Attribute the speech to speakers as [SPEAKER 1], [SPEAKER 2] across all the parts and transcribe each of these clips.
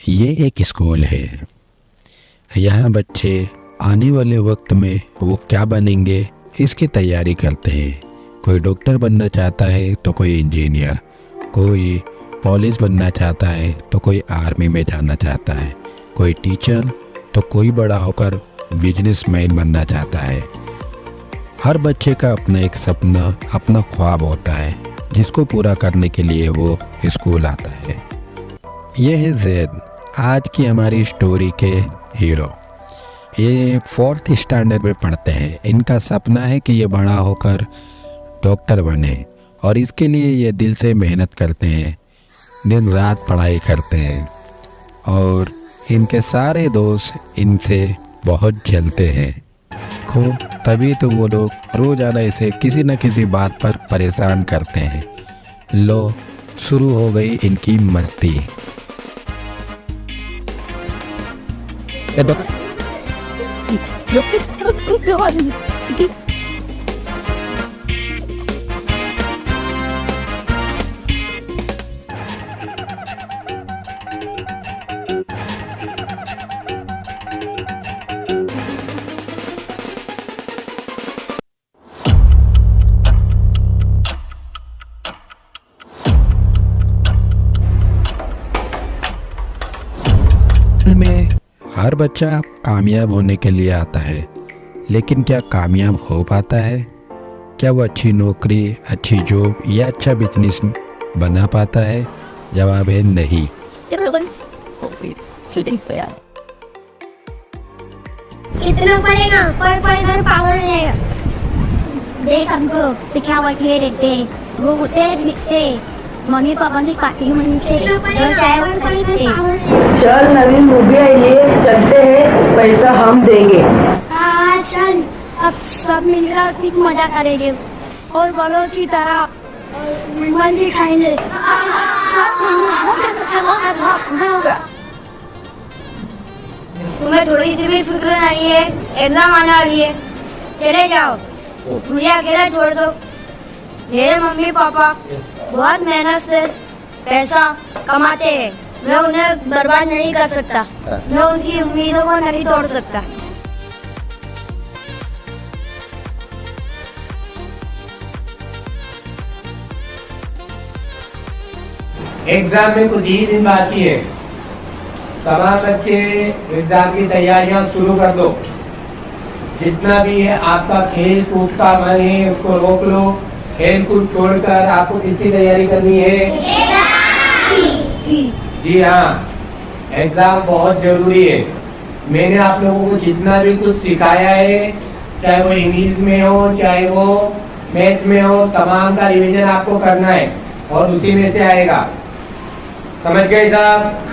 [SPEAKER 1] ये एक स्कूल है। यहाँ बच्चे आने वाले वक्त में वो क्या बनेंगे इसकी तैयारी करते हैं। कोई डॉक्टर बनना चाहता है तो कोई इंजीनियर, कोई पुलिस बनना चाहता है तो कोई आर्मी में जाना चाहता है, कोई टीचर तो कोई बड़ा होकर बिजनेसमैन बनना चाहता है। हर बच्चे का अपना एक सपना, अपना ख्वाब होता है जिसको पूरा करने के लिए वो स्कूल आता है। ये है ज़ैद, आज की हमारी स्टोरी के हीरो। ये 4th स्टैंडर्ड में पढ़ते हैं। इनका सपना है कि ये बड़ा होकर डॉक्टर बने और इसके लिए ये दिल से मेहनत करते हैं, दिन रात पढ़ाई करते हैं और इनके सारे दोस्त इनसे बहुत जलते हैं। तभी तो वो लोग रोज़ाना इसे किसी न किसी बात पर परेशान करते हैं। लो, शुरू हो गई इनकी मस्ती। में हर बच्चा कामयाब होने के लिए आता है, लेकिन क्या कामयाब हो पाता है? क्या वो अच्छी नौकरी, अच्छी जॉब या अच्छा बिजनेस बना पाता है? जवाब है नहीं।
[SPEAKER 2] इतना पड़ेगा कोई घर पागल हो जाएगा। देख हमको दिखा हुआ खेलते वो होते मिक्से मम्मी पापा की पार्टी मन से जो चाहे वो खरीदते।
[SPEAKER 3] चल नवीन मूवी आई है, चलते हैं, पैसा हम देंगे।
[SPEAKER 2] हाँ चल, अब सब मिलकर ठीक मजा करेंगे और बड़ों की तरह मन भी खाएंगे।
[SPEAKER 4] तुम्हें थोड़ी सी भी फिक्र नहीं है? एग्जाम आने वाली है, चले जाओ, मुझे अकेला छोड़ दो। मेरे मम्मी पापा बहुत मेहनत से पैसा कमाते हैं, मैं उन्हें बर्बाद नहीं कर सकता, मैं उनकी उम्मीदों को नहीं तोड़ सकता।
[SPEAKER 5] एग्जाम में कुछ ही दिन बाकी है। तमाम बच्चे एग्जाम की तैयारियां शुरू कर दो। जितना भी है आपका खेल कूद का मन है उसको रोक लो। खेल कूद छोड़कर आपको किसकी तैयारी करनी है? जी हाँ, एग्जाम बहुत जरूरी है। मैंने आप लोगों को जितना भी कुछ सिखाया है, चाहे वो इंग्लिश में हो, चाहे वो मैथ में हो, तमाम का रिवीजन आपको करना है और उसी में से आएगा। समझ गए साहब?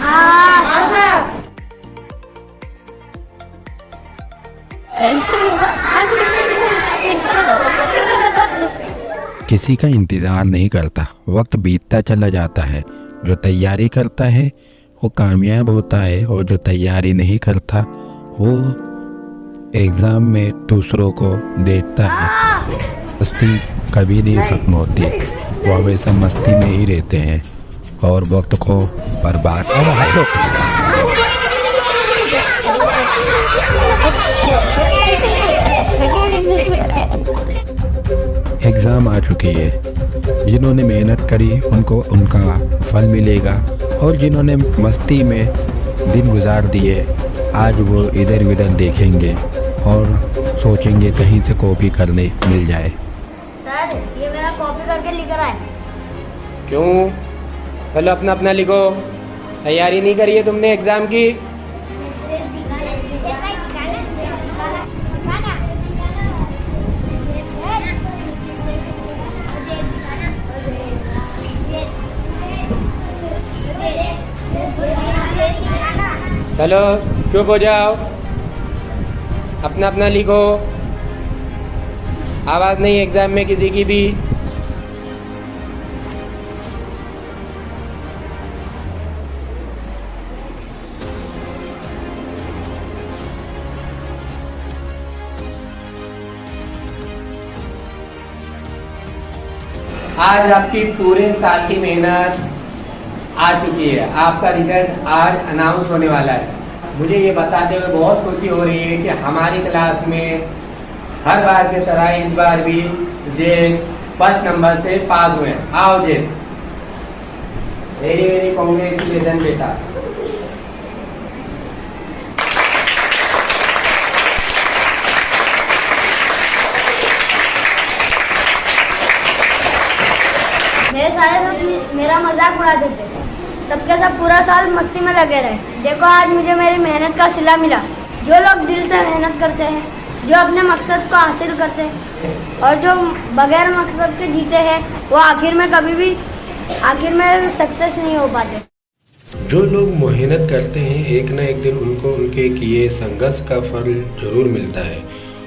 [SPEAKER 1] किसी का इंतज़ार नहीं करता, वक्त बीतता चला जाता है। जो तैयारी करता है वो कामयाब होता है और जो तैयारी नहीं करता वो एग्ज़ाम में दूसरों को देखता है। मस्ती कभी नहीं खत्म होती, वो हमेशा मस्ती में ही रहते हैं और वक्त को बर्बाद एग्ज़ाम आ चुकी है। जिन्होंने मेहनत करी उनको उनका फल मिलेगा और जिन्होंने मस्ती में दिन गुजार दिए आज वो इधर उधर देखेंगे और सोचेंगे कहीं से कॉपी करने मिल जाए।
[SPEAKER 4] सर, ये मेरा कॉपी करके लेकर आए।
[SPEAKER 5] क्यों? चलो अपना अपना लिखो। तैयारी नहीं करी है तुमने एग्जाम की? चलो चुप हो जाओ, अपना अपना लिखो। आवाज नहीं एग्जाम में किसी की भी। आज आपकी पूरे साल की मेहनत आ चुकी है। आपका रिजल्ट आज अनाउंस होने वाला है। मुझे ये बताते हुए बहुत खुशी हो रही है कि हमारी क्लास में हर बार की तरह इस बार भी जे फर्स्ट नंबर से पास हुए। आओ जे, वेरी वेरी कॉन्ग्रेचुलेशन बेटा।
[SPEAKER 4] मेरे सारे दोस्त मेरा मजाक उड़ाते थे, सबके सब पूरा साल मस्ती में लगे रहे। देखो आज मुझे मेरी मेहनत का सिला मिला। जो लोग दिल से मेहनत करते हैं, जो अपने मकसद को हासिल करते हैं और जो बगैर मकसद के जीते हैं, वो आखिर में कभी भी सक्सेस नहीं हो पाते।
[SPEAKER 1] जो लोग मेहनत करते हैं एक ना एक दिन उनको उनके किए संघर्ष का फल जरूर मिलता है,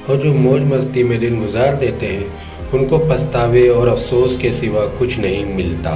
[SPEAKER 1] और जो मौज मस्ती में दिन गुजार देते हैं उनको पछतावे और अफसोस के सिवा कुछ नहीं मिलता।